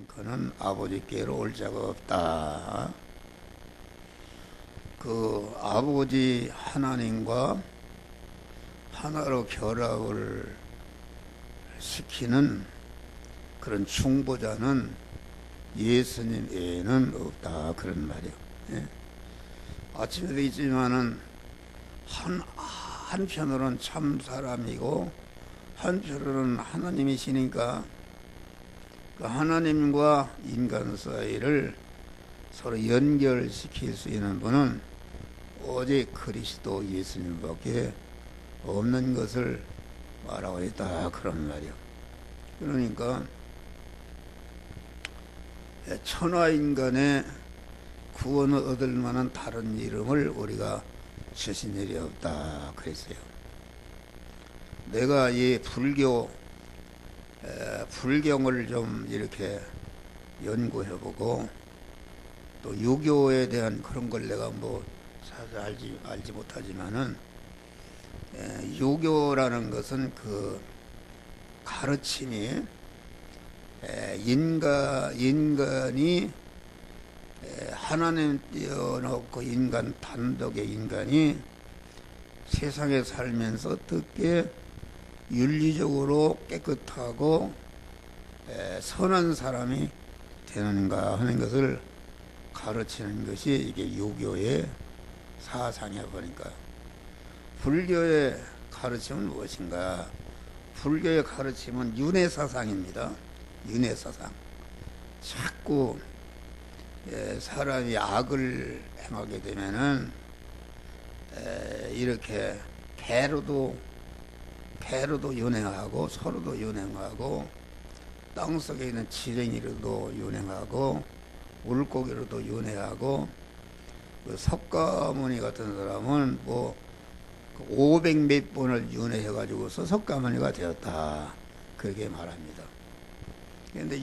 그는 아버지께로 올 자가 없다. 그 아버지 하나님과 하나로 결합을 시키는 그런 중보자는 예수님 외에는 없다, 그런 말이요. 예? 아침에도 있지만은 한편으로는 참 사람이고 한편으로는 하나님이시니까 그 하나님과 인간 사이를 서로 연결시킬 수 있는 분은 오직 그리스도 예수님밖에 없는 것을 말하고 있다, 그런 말이요. 그러니까 천하인간의 구원을 얻을 만한 다른 이름을 우리가 주신 일이 없다 그랬어요. 내가 이 불경을 좀 이렇게 연구해보고 또 유교에 대한 그런 걸 내가 뭐 사실 알지 못하지만은 유교라는 것은 그 가르침이 인간이 하나님 띄워놓고 인간 단독의 인간이 세상에 살면서 어떻게 윤리적으로 깨끗하고 선한 사람이 되는가 하는 것을 가르치는 것이 이게 유교의 사상이야 보니까. 불교의 가르침은 무엇인가? 불교의 가르침은 윤회사상입니다. 윤회사상. 자꾸 사람이 악을 행하게 되면은 이렇게 개로도 윤행하고 서로도 윤행하고 땅속에 있는 지렁이로도 윤행하고 물고기로도 윤행하고 그 석가모니 같은 사람은 뭐 500 몇 번을 윤회해가지고서 석가모니가 되었다, 그렇게 말합니다. 그런데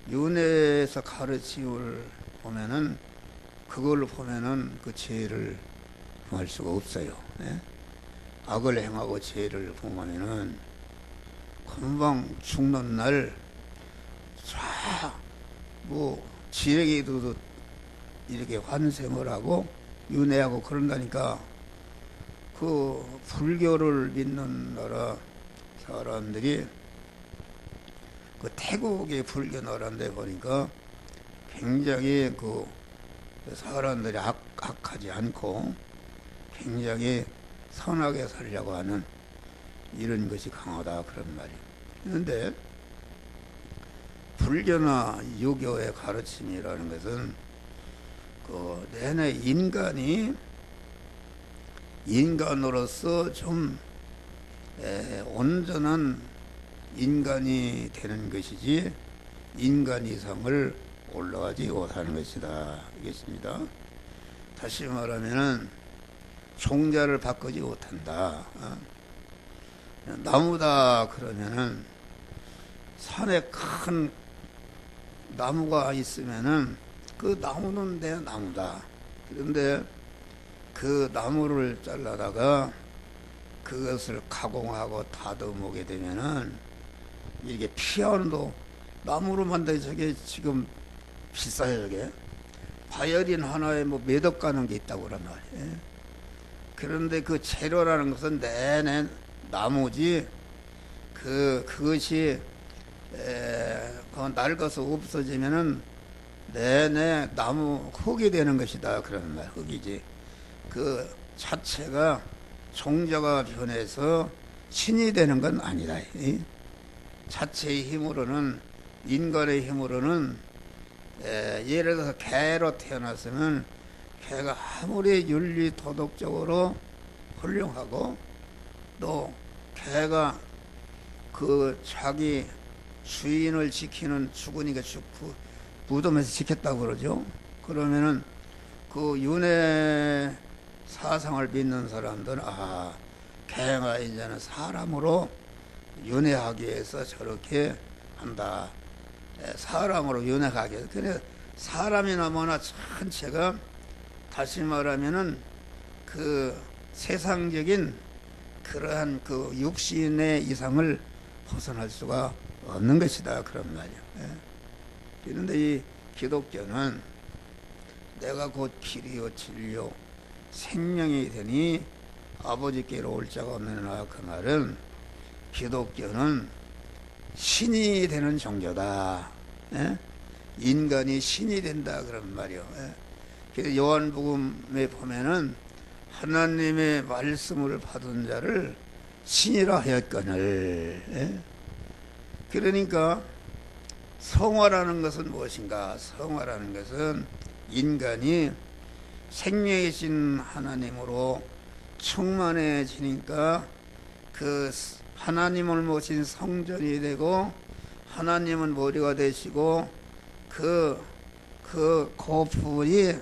윤회에서 가르침을 보면은 그걸 보면은 그 죄를 범할 수가 없어요. 예? 악을 행하고 죄를 범하면은 금방 죽는 날 뭐 지렁이도 이렇게 환생을 하고 윤회하고 그런다니까. 그 불교를 믿는 나라 사람들이 그 태국의 불교 나라인데 보니까 굉장히 그 사람들이 악하지 않고 굉장히 선하게 살려고 하는 이런 것이 강하다, 그런 말이에요. 그런데 불교나 유교의 가르침이라는 것은 그 내내 인간으로서 좀 온전한 인간이 되는 것이지 인간 이상을 올라가지 못하는 것이다, 이겠습니다. 다시 말하면은 종자를 바꾸지 못한다. 나무다 그러면은 산에 큰 나무가 있으면은 그 나무는 내 나무다. 그런데 그 나무를 잘라다가 그것을 가공하고 다듬게 되면은 이게 피아노도 나무로 만든 저게 지금 비싸요. 저게 바이올린 하나에 뭐 몇억 가는 게 있다고 그런 말이에요. 그런데 그 재료라는 것은 내내 나무지 그것이 낡아서 없어지면은 내내 나무 흙이 되는 것이다, 그런 말. 흙이지. 그 자체가 종자가 변해서 신이 되는 건 아니다. 자체의 힘으로는, 인간의 힘으로는 예를 들어서 개로 태어났으면 개가 아무리 윤리 도덕적으로 훌륭하고 또 개가 그 자기 주인을 지키는 주군이가 무덤에서 지켰다고 그러죠. 그러면은 그 윤회 사상을 믿는 사람들은 개가 이제는 사람으로 윤회하기 위해서 저렇게 한다. 사람으로 윤회하기 위해서. 그래 사람이나 뭐나 전체가 다시 말하면은 그 세상적인 그러한 그 육신의 이상을 벗어날 수가 없는 것이다 그런 말이에요. 예. 그런데 이 기독교는 내가 곧 길이요 진리요 생명이 되니 아버지께로 올 자가 없느니라 그 말은 기독교는 신이 되는 종교다. 예? 인간이 신이 된다 그런 말이요. 예? 그래서 요한복음에 보면은 하나님의 말씀을 받은 자를 신이라 하였거늘. 예? 그러니까 성화라는 것은 무엇인가? 성화라는 것은 인간이 생명이신 하나님으로 충만해지니까 그 하나님을 모신 성전이 되고 하나님은 머리가 되시고 그 부분이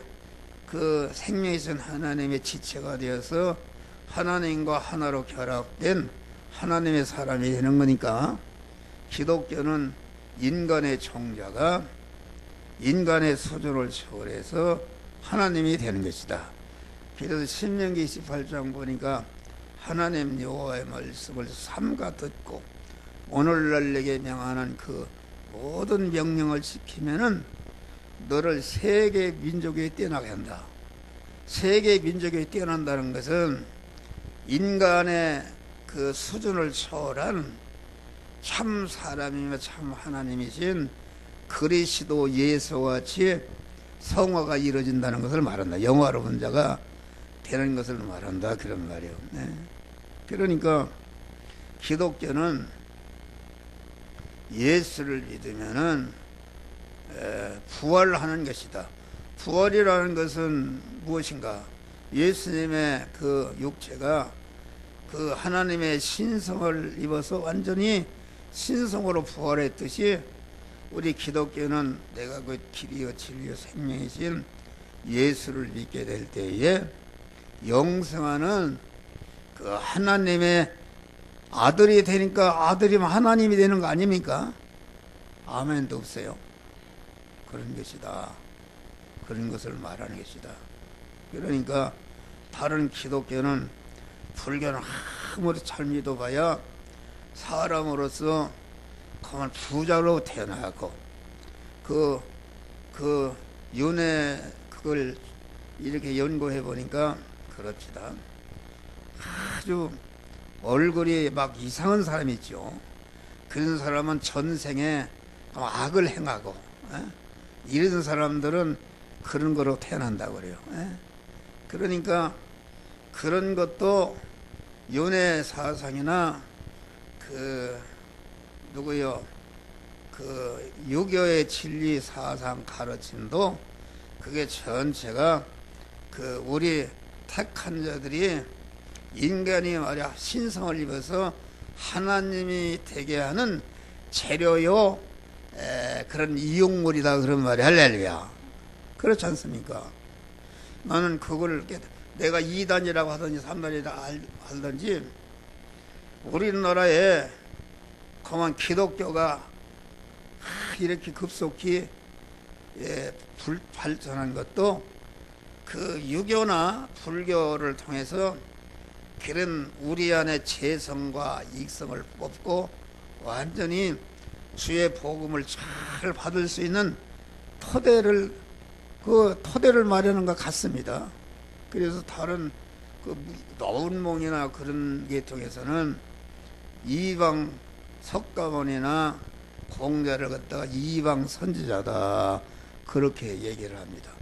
그 생명이신 하나님의 지체가 되어서 하나님과 하나로 결합된 하나님의 사람이 되는 거니까 기독교는 인간의 종자가 인간의 수준을 초월해서 하나님이 되는 것이다. 그래서 신명기 28장 보니까 하나님 여호와의 말씀을 삼가 듣고 오늘날 내게 명하는 그 모든 명령을 지키면은 너를 세계 민족에 뛰어나게 한다. 세계 민족에 뛰어난다는 것은 인간의 그 수준을 초월한 참 사람이며 참 하나님이신 그리스도 예수와 같이 성화가 이루어진다는 것을 말한다. 영화로운 자가 되는 것을 말한다. 그런 말이에요. 네. 그러니까 기독교는 예수를 믿으면은 부활하는 것이다. 부활이라는 것은 무엇인가? 예수님의 그 육체가 그 하나님의 신성을 입어서 완전히 신성으로 부활했듯이 우리 기독교는 내가 그 길이요 진리요 생명이신 예수를 믿게 될 때에 영생하는 그 하나님의 아들이 되니까 아들이면 하나님이 되는 거 아닙니까? 아멘도 없어요. 그런 것이다. 그런 것을 말하는 것이다. 그러니까 다른 기독교는 불교는 아무리 잘 믿어봐야 사람으로서 그만 부자로 태어나고 그 윤회 그걸 이렇게 연구해 보니까 그렇지다. 아주 얼굴이 막 이상한 사람이 있죠. 그런 사람은 전생에 악을 행하고 이런 사람들은 그런 거로 태어난다고 그래요. 그러니까 그런 것도 윤회 사상이나 그 유교의 진리 사상 가르침도 그게 전체가 그 우리 택한 자들이 인간이 말이야 신성을 입어서 하나님이 되게 하는 재료요 그런 이용물이다 그런 말이 할렐루야. 그렇지 않습니까? 나는 그걸 내가 2단이라고 하든지 3단이라고 하든지 우리나라에 그만 기독교가 이렇게 급속히 발전한 것도 그 유교나 불교를 통해서 그런 우리 안에 재성과 익성을 뽑고 완전히 주의 복음을 잘 받을 수 있는 토대를 마련한 것 같습니다. 그래서 다른 그 노은몽이나 그런 계통에서는 이방 석가모니나 공자를 갖다가 이방 선지자다 그렇게 얘기를 합니다.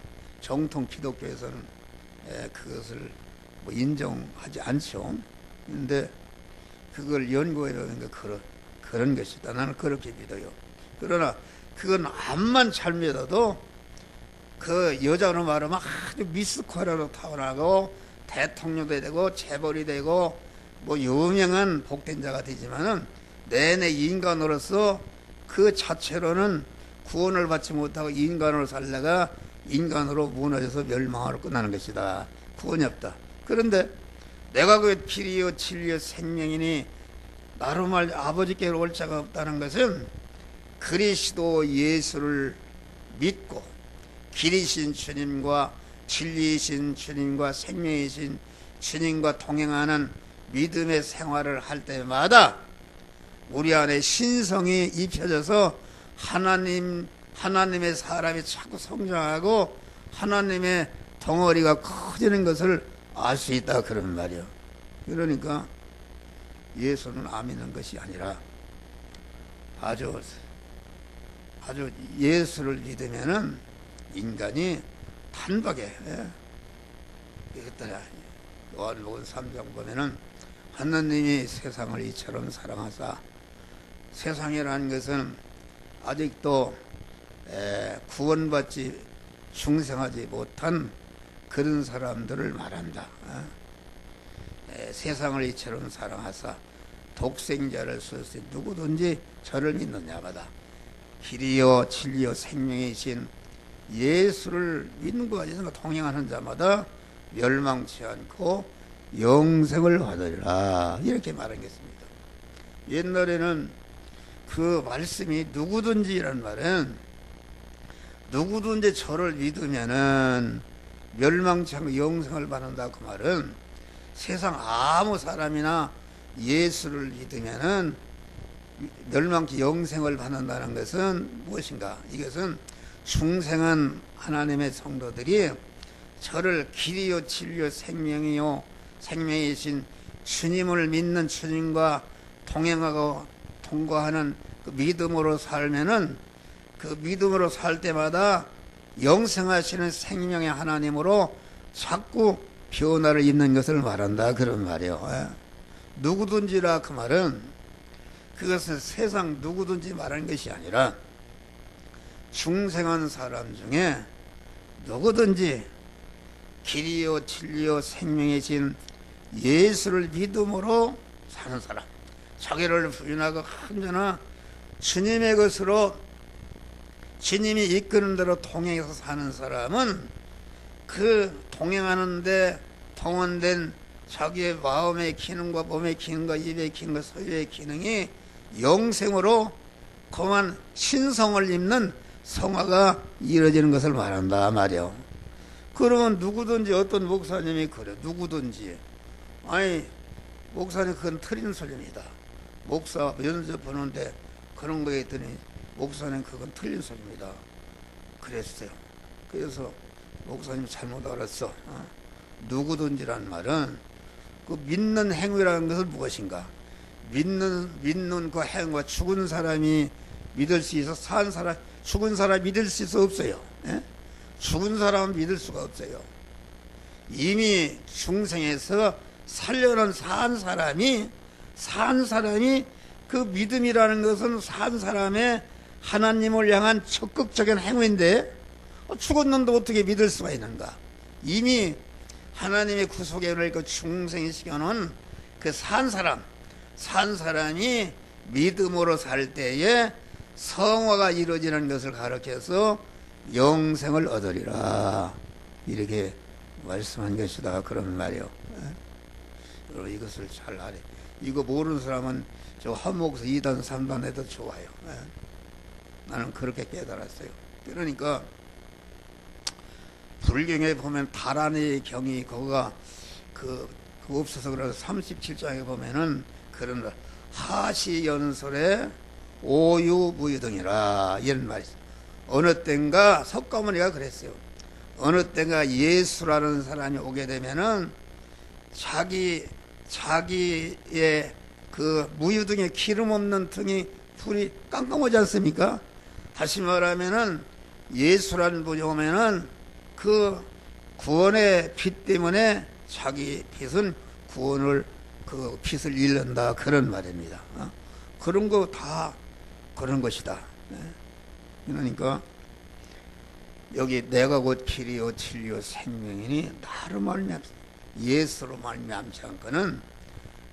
정통 기독교에서는 그것을 뭐 인정하지 않죠. 그런데 그걸 연구해 보니까 그런 것이다. 나는 그렇게 믿어요. 그러나 그건 암만 잘 믿어도 그 여자로 말하면 아주 미스코리아로 타고나고 대통령도 되고 재벌이 되고 뭐 유명한 복된 자가 되지만은 내내 인간으로서 그 자체로는 구원을 받지 못하고 인간으로 살다가 인간으로 무너져서 멸망하러 끝나는 것이다. 구원이 없다. 그런데 내가 그 길이요 진리요 생명이니 나로 말 아버지께로 올 자가 없다는 것은 그리스도 예수를 믿고 길이신 주님과 진리이신 주님과 생명이신 주님과 동행하는 믿음의 생활을 할 때마다 우리 안에 신성이 입혀져서 하나님의 사람이 자꾸 성장하고 하나님의 덩어리가 커지는 것을 알 수 있다 그런 말이요. 그러니까 예수는 아미는 것이 아니라 아주 예수를 믿으면은 인간이 단박에 이것들아 요한복음 3장 보면은 하나님이 세상을 이처럼 사랑하사, 세상이라는 것은 아직도 구원받지 중생하지 못한 그런 사람들을 말한다. 세상을 이처럼 사랑하사 독생자를 쓰시 누구든지 저를 믿는 자마다 길이요 진리요 생명이신 예수를 믿는 것 가지고 동행하는 자마다 멸망치 않고 영생을 받으리라 이렇게 말하겠습니다. 옛날에는 그 말씀이 누구든지라는 말은 누구든지 저를 믿으면은 멸망치 않고 영생을 받는다 그 말은 세상 아무 사람이나 예수를 믿으면은 멸망치 영생을 받는다는 것은 무엇인가? 이것은 중생한 하나님의 성도들이 저를 길이요 진리요 생명이요 생명이신 주님을 믿는 주님과 동행하고 통과하는 그 믿음으로 살면은 그 믿음으로 살 때마다 영생하시는 생명의 하나님으로 자꾸 변화를 입는 것을 말한다 그런 말이요. 누구든지라 그 말은 그것은 세상 누구든지 말하는 것이 아니라 중생한 사람 중에 누구든지 길이요 진리요 생명이신 예수를 믿음으로 사는 사람, 자기를 부인하고 언제나 주님의 것으로 주님이 이끄는 대로 동행해서 사는 사람은 그 동행하는데 동원된 자기의 마음의 기능과 몸의 기능과 입의 기능과 소유의 기능이 영생으로 그만 신성을 입는 성화가 이루어지는 것을 말한다 말이요. 그러면 누구든지 어떤 목사님이 그래 누구든지 아니 목사님 그건 틀린 소리입니다. 목사 면접 보는데 그런 거 했더니 목사님 그건 틀린 소리입니다. 그랬어요. 그래서 목사님 잘못 알았어. 누구든지란 말은 그 믿는 행위라는 것은 무엇인가? 믿는 그 행위가 죽은 사람이 믿을 수 있어 산 사람 죽은 사람 믿을 수 없어요. 죽은 사람은 믿을 수가 없어요. 이미 중생에서 살려는 산 사람이 그 믿음이라는 것은 산 사람의 하나님을 향한 적극적인 행위인데 죽었는데 어떻게 믿을 수가 있는가? 이미 하나님의 구속의 은혜를 그 중생이 시켜놓은 그 산 사람이 믿음으로 살 때에 성화가 이루어지는 것을 가르쳐서 영생을 얻으리라 이렇게 말씀한 것이다 그런 말이요. 여러분 이것을 잘 알아요. 이거 모르는 사람은 저 한목에서 2단 3단 해도 좋아요. 나는 그렇게 깨달았어요. 그러니까 불경에 보면 다란의 경이 거기가 그 없어서 그래서 37장에 보면은 그런 하시연설의 오유무유등이라 이런 말이 있어요. 어느 땐가 석가모니가 그랬어요. 어느 땐가 예수라는 사람이 오게 되면은 자기의 그 무유등에 기름 없는 등이 불이 깜깜하지 않습니까? 다시 말하면은 예수라는 분이 오면은 그 구원의 빛 때문에 자기 빛은 구원을 그 빛을 잃는다 그런 말입니다. 그런 거 다 그런 것이다. 그러니까 여기 내가 곧 길이요 진리요 생명이니 나로 말미암지 예수로 말미암지 않고는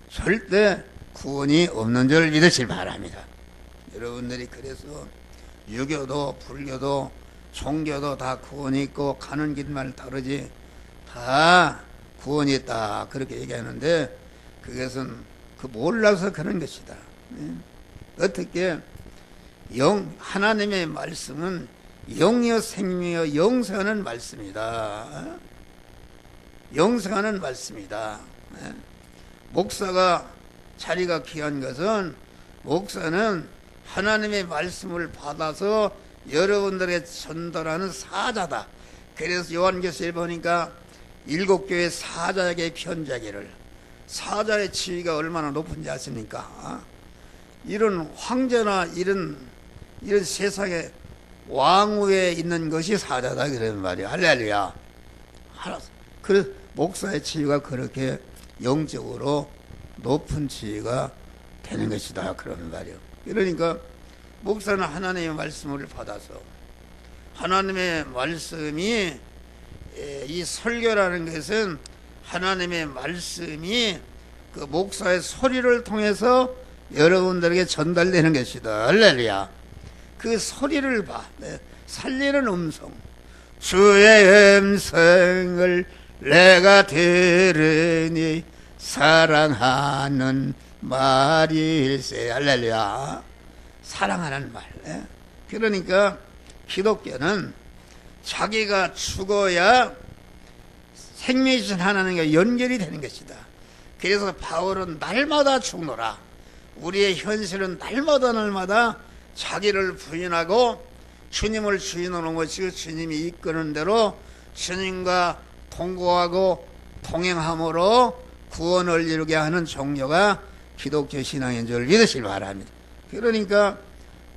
절대 구원이 없는 줄 믿으실 바랍니다. 여러분들이 그래서 유교도 불교도 종교도 다 구원이 있고 가는 길만 다르지 다 구원이 있다 그렇게 얘기하는데 그것은 그 몰라서 그런 것이다. 어떻게 하나님의 말씀은 영이요 생명이요 영생하는 말씀이다. 영생하는 말씀이다. 목사가 자리가 귀한 것은 목사는 하나님의 말씀을 받아서 여러분들에게 전달하는 사자다. 그래서 요한계시를 보니까 7교회 사자에게 편지하기를. 사자의 지위가 얼마나 높은지 아십니까? 이런 황제나 이런 세상에 왕위에 있는 것이 사자다 그러는 말이야. 할렐루야. 그래서 목사의 지위가 그렇게 영적으로 높은 지위가 되는 것이다 그러는 말이야. 그러니까 목사는 하나님의 말씀을 받아서 하나님의 말씀이 이 설교라는 것은 하나님의 말씀이 그 목사의 소리를 통해서 여러분들에게 전달되는 것이다. 할렐루야. 그 소리를 봐. 살리는 음성. 주의 음성을 내가 들으니 사랑하는 말일세. 할렐루야. 사랑하는 말. 그러니까 기독교는 자기가 죽어야 생명이신 하나님과 연결이 되는 것이다. 그래서 바울은 날마다 죽노라. 우리의 현실은 날마다 자기를 부인하고 주님을 주인하는 것이고 주님이 이끄는 대로 주님과 동거하고 동행함으로 구원을 이루게 하는 종교가 기독교 신앙인 줄 믿으시기 바랍니다. 그러니까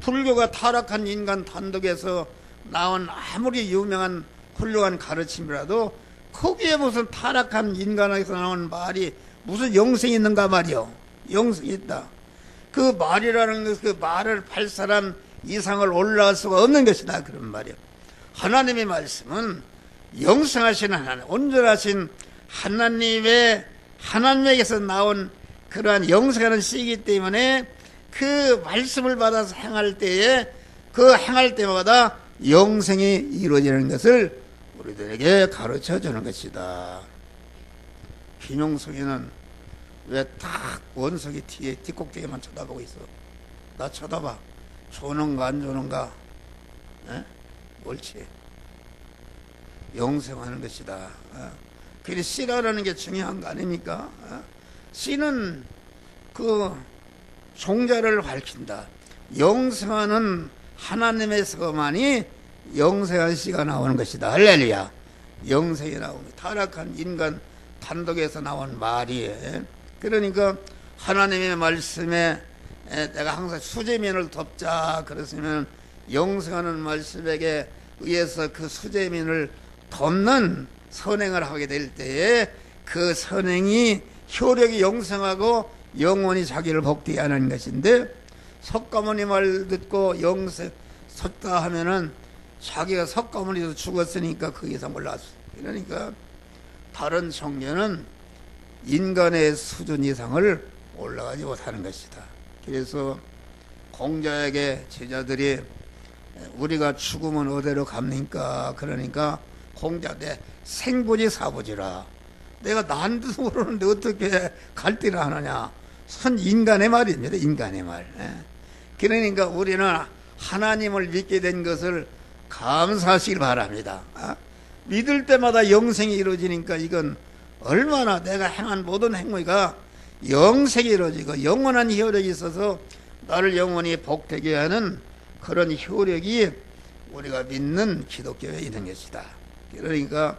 불교가 타락한 인간 단독에서 나온 아무리 유명한 훌륭한 가르침이라도 거기에 무슨 타락한 인간에서 나온 말이 무슨 영생이 있는가 말이요. 영생이 있다. 그 말이라는 것, 그 말을 할 사람 이상을 올라갈 수가 없는 것이다 그런 말이요. 하나님의 말씀은 영생하신 하나님, 온전하신 하나님에게서 나온 그러한 영생하는 씨이기 때문에 그 말씀을 받아서 행할 때에 그 행할 때마다 영생이 이루어지는 것을 우리들에게 가르쳐 주는 것이다. 김용석이는 왜 딱 원석이 뒤에 뒷꼭대기만 쳐다보고 있어? 나 쳐다봐. 좋은가 안 좋은가? 옳지. 영생하는 것이다. 그래 씨라는 게 중요한 거 아닙니까? 씨는 그 종자를 밝힌다. 영생하는 하나님에서만이 영생한 씨가 나오는 것이다. 할렐루야. 영생이 나옵니다. 타락한 인간 단독에서 나온 말이. 그러니까 하나님의 말씀에 내가 항상 수재민을 덮자 그랬으면 영생하는 말씀에게 의해서 그 수재민을 덮는 선행을 하게 될 때에 그 선행이 효력이 영생하고 영원히 자기를 복되게 하는 것인데 석가모니 말 듣고 영생 섰다 하면은 자기가 석가모니도 죽었으니까 그 이상 올라왔어. 그러니까 다른 종교는 인간의 수준 이상을 올라가지 못하는 것이다. 그래서 공자에게 제자들이 우리가 죽으면 어디로 갑니까? 그러니까 공자 내 생부지 사부지라. 내가 난도 모르는데 어떻게 갈 데를 하느냐. 선 인간의 말입니다. 인간의 말. 그러니까 우리는 하나님을 믿게 된 것을 감사하시길 바랍니다. 믿을 때마다 영생이 이루어지니까 이건 얼마나 내가 행한 모든 행위가 영생이 이루어지고 영원한 효력이 있어서 나를 영원히 복되게 하는 그런 효력이 우리가 믿는 기독교에 있는 것이다. 그러니까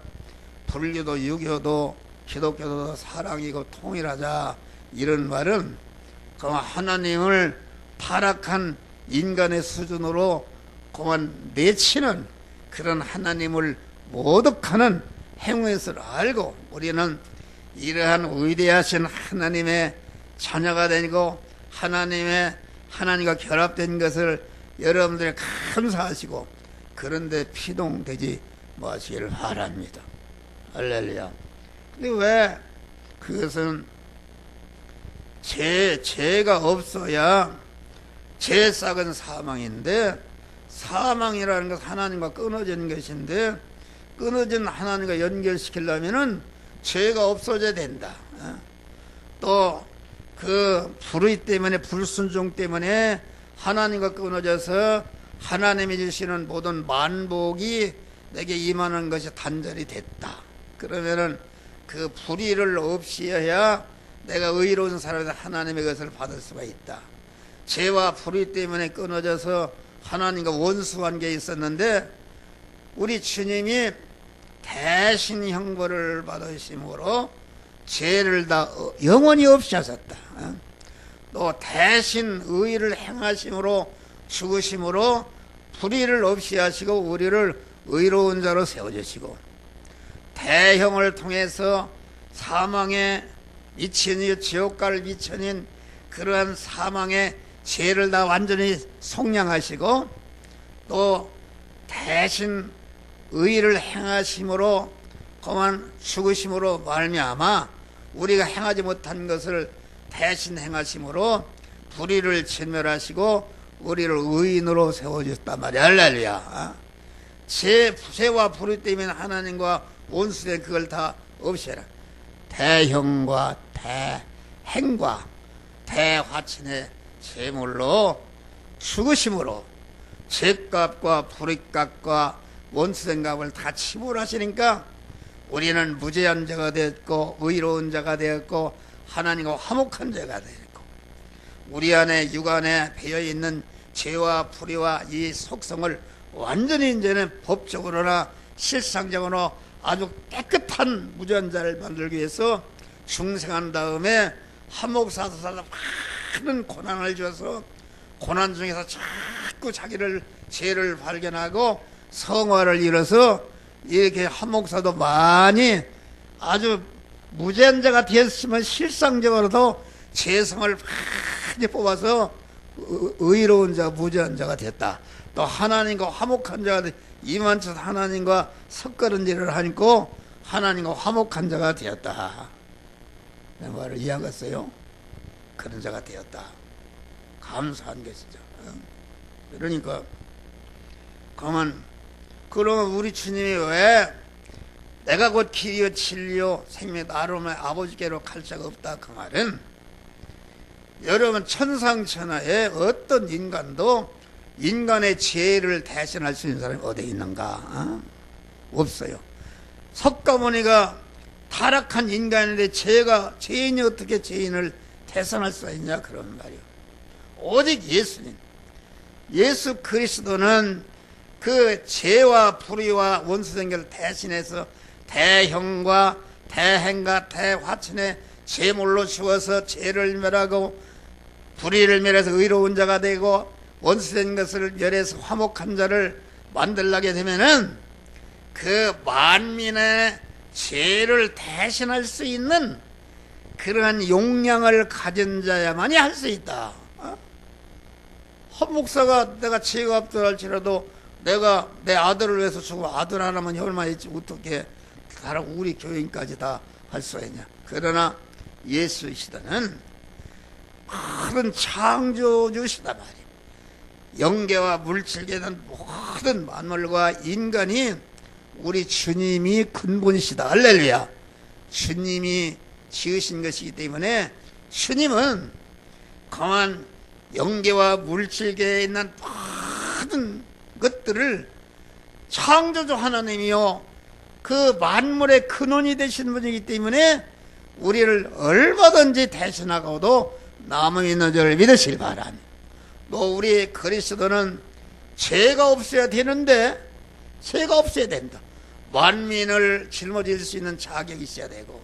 불교도 유교도 기독교도 사랑이고 통일하자 이런 말은 그 하나님을 타락한 인간의 수준으로 그만 내치는 그런 하나님을 모독하는 행위를 알고 우리는 이러한 위대하신 하나님의 자녀가 되고 하나님과 결합된 것을 여러분들이 감사하시고 그런데 피동되지 마시기를 바랍니다. 할렐루야. 근데 왜 그것은 죄가 없어야 죄 싹은 사망인데 사망이라는 것은 하나님과 끊어진 것인데 끊어진 하나님과 연결시키려면은 죄가 없어져야 된다. 또 그 불의 때문에 불순종 때문에 하나님과 끊어져서 하나님이 주시는 모든 만복이 내게 임하는 것이 단절이 됐다. 그러면은 그 불의를 없이 해야 내가 의로운 사람에서 하나님의 것을 받을 수가 있다. 죄와 불의 때문에 끊어져서 하나님과 원수관계에 있었는데 우리 주님이 대신 형벌을 받으심으로 죄를 다 영원히 없이 하셨다. 또 대신 의를 행하심으로 죽으심으로 불의를 없이 하시고 우리를 의로운 자로 세워주시고 대형을 통해서 사망에 미천이 지옥갈 미천인 그러한 사망의 죄를 다 완전히 속량하시고 또 대신 의를 행하심으로 그만 죽으심으로 말미암아 우리가 행하지 못한 것을 대신 행하심으로 불의를 진멸하시고 우리를 의인으로 세워주셨단 말이야. 할렐루야. 죄와 불의 때문에 하나님과 원수된 그걸 다 없애라. 대형과 대행과 대화친의 제물로 죽으심으로 죄값과 불의값과 원수된 값을 다 치부하시니까 우리는 무죄한 자가 되었고 의로운 자가 되었고 하나님과 화목한 자가 되었고 우리 안에 육안에 배어있는 죄와 불의와 이 속성을 완전히 이제는 법적으로나 실상적으로 아주 깨끗한 무죄한 자를 만들기 위해서 중생한 다음에 한목사도사도 많은 고난을 줘서 고난 중에서 자꾸 자기를 죄를 발견하고 성화를 이뤄서 이렇게 한목사도 많이 아주 무죄한 자가 되었으면 실상적으로도 죄성을 많이 뽑아서 의로운 자, 무죄한 자가 됐다. 또 하나님과 화목한 자가 이만큼 하나님과 섞어른 일을 하니까 하나님과 화목한 자가 되었다. 내 말을 이해하겠어요? 그런 자가 되었다. 감사한 것이죠. 그러니까 그러면 우리 주님이 왜 내가 곧 길이요 진리요 생명 나름의 아버지께로 갈 자가 없다 그 말은 여러분 천상천하에 어떤 인간도 인간의 죄를 대신할 수 있는 사람이 어디 있는가? 없어요. 석가모니가 타락한 인간인데 죄인이 어떻게 죄인을 대신할 수가 있냐 그런 말이요. 오직 예수님 예수 그리스도는 그 죄와 불의와 원수된 것을 대신해서 대형과 대행과 대화친의 제물로 주어서 죄를 멸하고 불의를 멸해서 의로운 자가 되고 원수된 것을 멸해서 화목한 자를 만들게 되면은 그 만민의 죄를 대신할 수 있는 그러한 용량을 가진 자야만이 할 수 있다. 한 목사가 내가 죄가 없다 할지라도 내가 내 아들을 위해서 죽고 아들 하나만 얼마 있지 어떻게 다른 우리 교인까지 다 할 수가 있냐. 그러나 예수 시대는 큰 창조주시다 말이에요. 영계와 물질계는 모든 만물과 인간이 우리 주님이 근본이시다. 할렐루야. 주님이 지으신 것이기 때문에 주님은 그만 영계와 물질계에 있는 모든 것들을 창조주 하나님이요 그 만물의 근원이 되신 분이기 때문에 우리를 얼마든지 대신하고도 남은 있는 줄 믿으시기 바랍니다. 또 우리 그리스도는 죄가 없어야 되는데 죄가 없어야 된다. 만민을 짊어질 수 있는 자격이 있어야 되고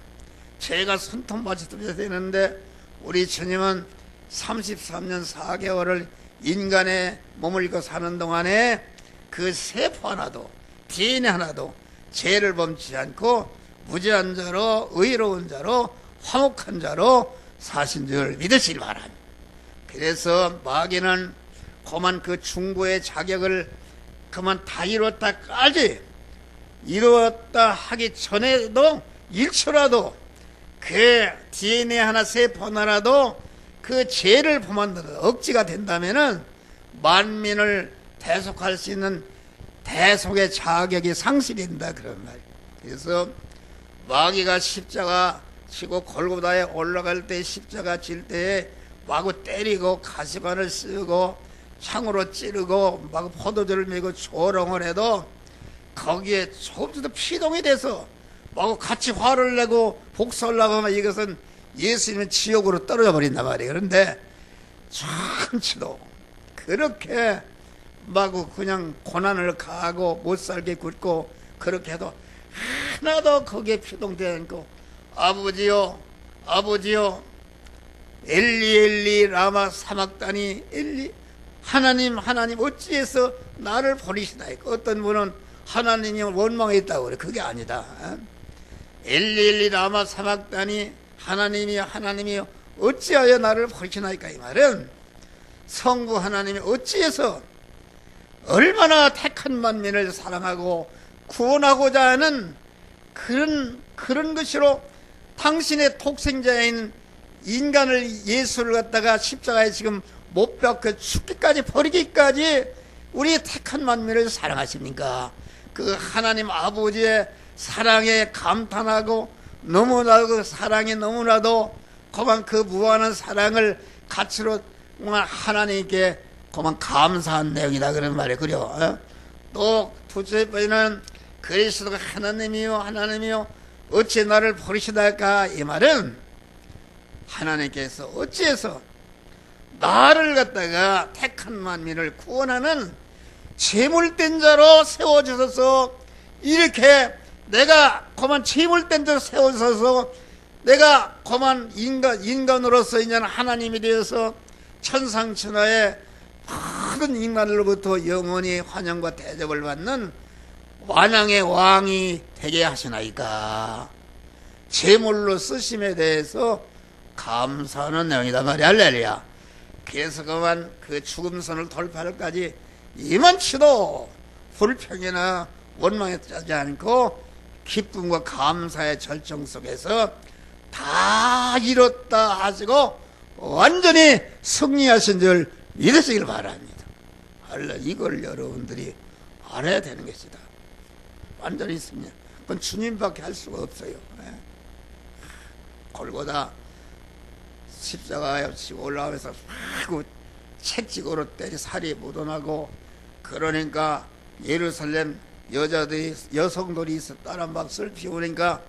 죄가 손톱맞이 되는데 우리 주님은 33년 4개월을 인간의 몸을 입고 사는 동안에 그 세포 하나도 DNA 하나도 죄를 범치 않고 무죄한 자로 의로운 자로 화목한 자로 사신 줄 믿으시기 바랍니다. 그래서 마귀는 그만 그 중보의 자격을 그만 다 이루었다까지 이루었다 하기 전에도 1초라도 그 DNA 하나 세포 하나라도 그 죄를 범한다 억지가 된다면은 만민을 대속할 수 있는 대속의 자격이 상실된다 그런 말이에요. 그래서 마귀가 십자가 지고 골고다에 올라갈 때 십자가 질 때에 마구 때리고 가시관을 쓰고 창으로 찌르고 막 포도주를 메고 조롱을 해도 거기에 조금도 피동이 돼서 막 같이 화를 내고 복수하려고 하면 이것은 예수님은 지옥으로 떨어져 버린단 말이에요. 그런데 참치도 그렇게 마구 그냥 고난을 가하고 못살게 굴고 그렇게 해도 하나도 거기에 피동되지 않고 아버지요 아버지요 엘리 엘리 라마 사막다니 엘리 하나님 하나님 어찌해서 나를 버리시나이까. 어떤 분은 하나님이 원망했다고 그래. 그게 아니다. 엘리 엘리 라마 사막다니 하나님이 어찌하여 나를 버리시나이까. 이 말은 성부 하나님이 어찌해서 얼마나 택한 만민을 사랑하고 구원하고자 하는 그런 것으로 당신의 독생자인 인간을 예수를 갖다가 십자가에 지금 못 박혀 죽기까지 버리기까지 우리 택한 만민을 사랑하십니까? 그 하나님 아버지의 사랑에 감탄하고 너무나도 그 사랑이 너무나도 그만 그 무한한 사랑을 가치로 하나님께 그만 감사한 내용이다 그런 말이에요. 그래요. 또 둘째 번째는 그리스도가 하나님이요 어찌 나를 버리시다까. 이 말은 하나님께서 어찌해서 나를 갖다가 택한 만민을 구원하는 제물된 자로 세워주셔서 이렇게 내가 그만 제물된 자로 세워져서 내가 그만 인간으로서 이제 하나님이 되어서 천상천하의 모든 인간으로부터 영원히 환영과 대접을 받는 완왕의 왕이 되게 하시나이까. 제물로 쓰심에 대해서 감사하는 내용이다 말이야. 할렐루야. 그래서 그만 그 죽음선을 돌파할까지 이만치도 불평이나 원망에 짜지 않고 기쁨과 감사의 절정 속에서 다 이뤘다 하시고 완전히 승리하신 줄 믿으시길 바랍니다. 이걸 여러분들이 알아야 되는 것이다. 완전히 승리. 그건 주님밖에 할 수가 없어요. 골고다 십자가에 치고 올라오면서 막 채찍으로 때리 살이 묻어나고 그러니까 예루살렘 여성들이 있었다는 막 슬피 우니까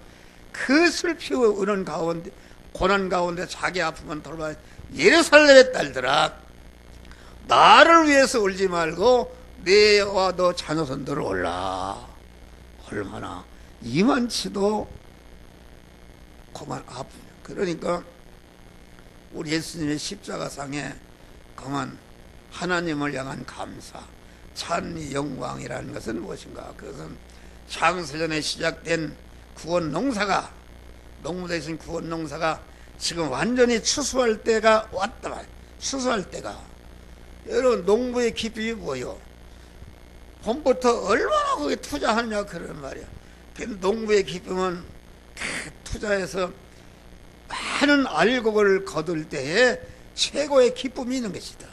그 슬피 우는 가운데 고난 가운데 자기 아픔은 돌봐 예루살렘의 딸들아 나를 위해서 울지 말고 내와 너 자녀손들을 올라. 얼마나 이만치도 그만 아프냐. 그러니까 우리 예수님의 십자가상에 그만 하나님을 향한 감사, 찬미, 영광이라는 것은 무엇인가? 그것은 창세전에 시작된 구원 농사가, 농부되신 구원 농사가 지금 완전히 추수할 때가 왔다 말이야. 추수할 때가. 여러분, 농부의 기쁨이 뭐요? 봄부터 얼마나 거기에 투자하느냐 그런 말이야. 그 농부의 기쁨은 투자해서 많은 알곡을 거둘 때에 최고의 기쁨이 있는 것이다.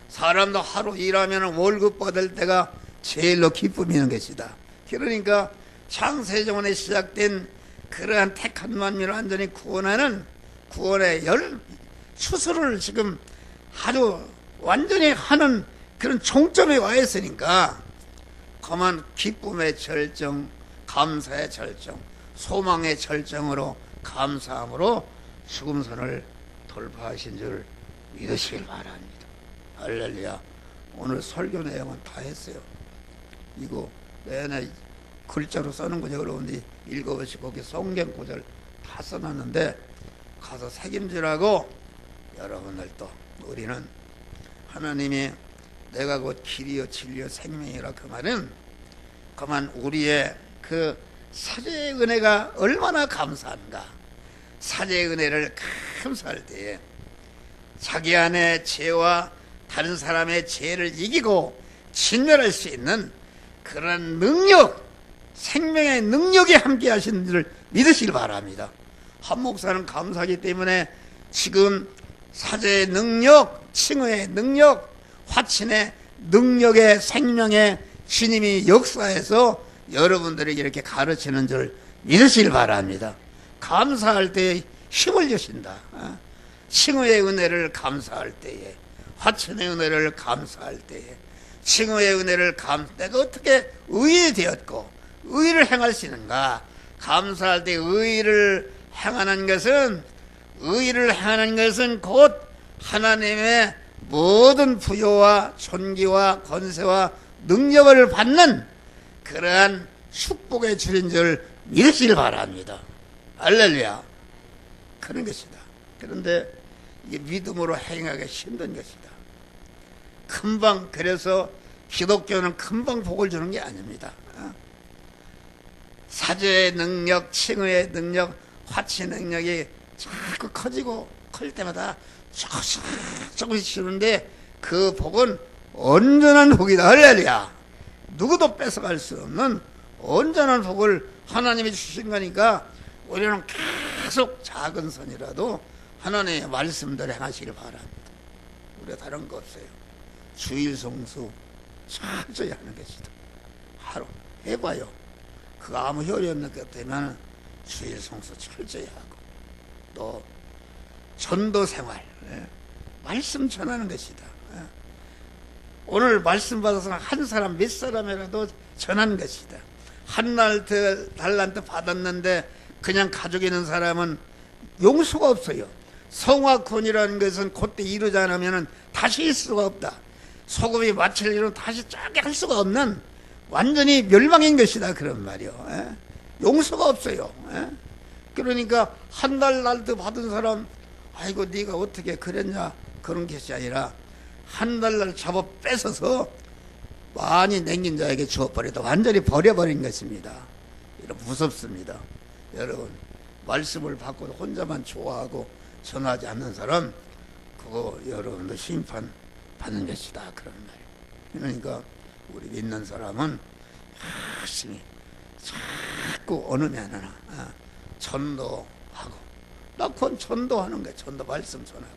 사람도 하루 일하면 월급 받을 때가 제일로 기쁨이 있는 것이다. 그러니까 창세전에 시작된 그러한 택한 만민을 완전히 구원하는 구원의 추수를 지금 아주 완전히 하는 그런 종점에 와 있으니까 그만 기쁨의 절정, 감사의 절정, 소망의 절정으로 감사함으로 죽음선을 돌파하신 줄 믿으시길 바랍니다. 할렐루야. 오늘 설교 내용은 다 했어요. 이거 내내 글자로 써는 거죠. 여러분들이 읽어보시고 거기 성경 구절 다 써놨는데 가서 책임지라고. 여러분들도 우리는 하나님이 내가 곧 길이요 진리요 생명이라 그 말은 그만 우리의 그 사죄의 은혜가 얼마나 감사한가. 사죄의 은혜를 감사할 때에 자기 안에 죄와 다른 사람의 죄를 이기고 진멸할 수 있는 그런 능력, 생명의 능력이 함께 하시는 줄을 믿으시길 바랍니다. 한 목사는 감사하기 때문에 지금 사죄의 능력, 칭의의 능력, 화친의 능력의 생명의 주님이 역사해서 여러분들에게 이렇게 가르치는 줄 믿으시길 바랍니다. 감사할 때에 힘을 주신다. 칭의의 은혜를 감사할 때에, 화친의 은혜를 감사할 때에, 칭의의 은혜를 내가 어떻게 의인이 되었고 의를 행할 수 있는가. 감사할 때 의를 행하는 것은 곧 하나님의 모든 부여와 존귀와 권세와 능력을 받는 그러한 축복의 주인 줄 믿으시길 바랍니다. 할렐루야. 그런 것이다. 그런데 이게 믿음으로 행하기 힘든 것이다. 금방, 그래서 기독교는 금방 복을 주는 게 아닙니다. 사죄의 능력, 칭의의 능력, 화치 능력이 자꾸 커지고 클 때마다 조금씩 주는데 그 복은 온전한 복이다. 할렐루야. 누구도 뺏어갈 수 없는 온전한 복을 하나님이 주신 거니까 우리는 계속 작은 선이라도 하나님의 말씀대로 행하시길 바랍니다. 우리가 다른 거 없어요. 주일 성수 철저히 하는 것이다. 하루 해봐요. 그거 아무 효리 없는 것 같으면 주일 성수 철저히 하고, 또 전도 생활, 말씀 전하는 것이다. 오늘 말씀 받아서 한 사람 몇 사람이라도 전하는 것이다. 한 달란트 받았는데 그냥 가지고 있는 사람은 용서가 없어요. 성화권이라는 것은 그때 이루지 않으면 다시 일 수가 없다. 소금이 마칠 일은 다시 짜게 할 수가 없는 완전히 멸망인 것이다. 그런 말이요. 용서가 없어요. 그러니까 한 달란트 받은 사람, 아이고 네가 어떻게 그랬냐, 그런 것이 아니라 한 달날 잡아 뺏어서 많이 남긴 자에게 주어버리다 완전히 버려버린 것입니다. 이런 무섭습니다. 여러분, 말씀을 받고 혼자만 좋아하고 전하지 않는 사람, 그거 여러분도 심판 받는 것이다. 그런 말이에요. 그러니까 우리 믿는 사람은 열심히 자꾸 어느 면하나 전도하고, 나 그건 전도하는 거야. 전도 말씀 전하고,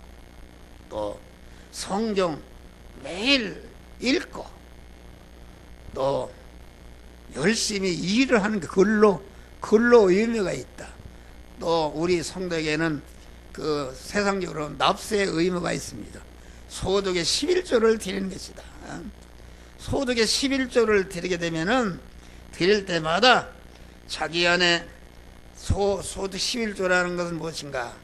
또 성경 매일 읽고, 또 열심히 일을 하는 게 글로 의미가 있다. 또 우리 성도에게는 그 세상적으로 납세의 의무가 있습니다. 소득의 11조를 드리는 것이다. 소득의 11조를 드리게 되면은 드릴 때마다 자기 안에 소득 11조라는 것은 무엇인가?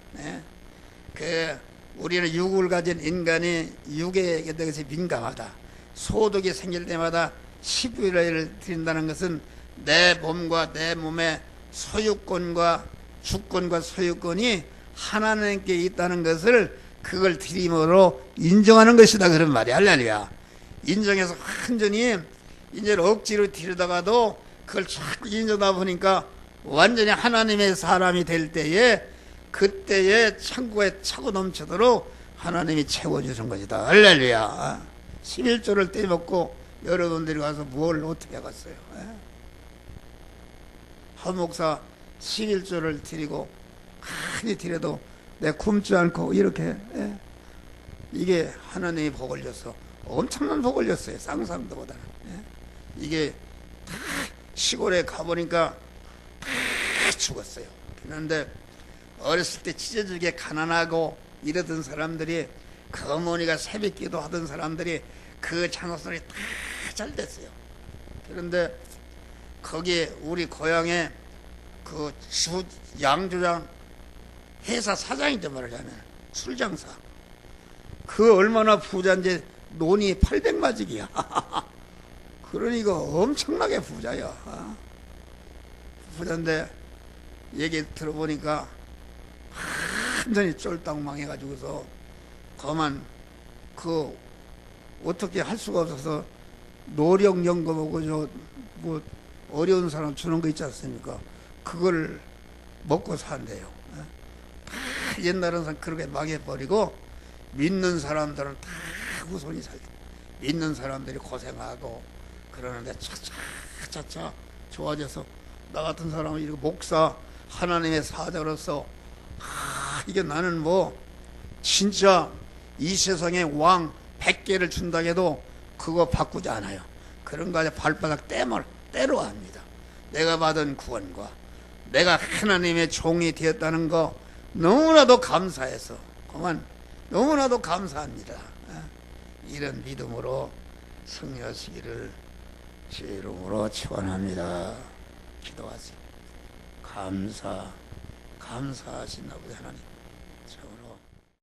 우리는 육을 가진 인간이 육에 대해서 민감하다. 소득이 생길 때마다 11조를 드린다는 것은 내 몸과 내 몸의 소유권과 주권과 소유권이 하나님께 있다는 것을, 그걸 드림으로 인정하는 것이다. 그런 말이야. 할렐루야. 인정해서 완전히 이제 억지로 드리다가도 그걸 자꾸 인정하다 보니까 완전히 하나님의 사람이 될 때에, 그때에 창고에 차고 넘치도록 하나님이 채워주신 것이다. 할렐루야. 11조를 떼먹고 여러분들이 가서 뭘 어떻게 하겠어요? 한 목사 11조를 드리고 많이 드려도 내 굶지 않고 이렇게, 이게 하나님이 복을 줘서 엄청난 복을 줬어요. 상상도 보다는. 이게 다 시골에 가보니까 다 죽었어요. 그런데 어렸을 때 찢어지게 가난하고 이러던 사람들이, 그 어머니가 새벽기도 하던 사람들이 그 장로선이 다 잘 됐어요. 그런데 거기에 우리 고향에 그 양조장 회사 사장인데 말하자면 술장사, 그 얼마나 부자인지 논이 800마직이야. 그러니까 엄청나게 부자야. 부자인데 얘기 들어보니까 완전히 쫄딱 망해가지고서 그만 그 어떻게 할 수가 없어서 노령연금하고 뭐 어려운 사람 주는 거 있지 않습니까? 그걸 먹고 산대요. 다 옛날에는 그렇게 망해버리고 믿는 사람들은 다 후손이 살대. 믿는 사람들이 고생하고 그러는데 차차 좋아져서, 나 같은 사람은 이렇게 목사, 하나님의 사자로서 이게 나는 뭐 진짜 이 세상에 왕 100개를 준다 해도 그거 바꾸지 않아요. 그런 거 아니라 발바닥 때려 합니다. 내가 받은 구원과 내가 하나님의 종이 되었다는 거 너무나도 감사해서, 그만 너무나도 감사합니다. 이런 믿음으로 승리하시기를 제 이름으로 축원합니다. 기도하세요. 감사하신 아버지 하나님,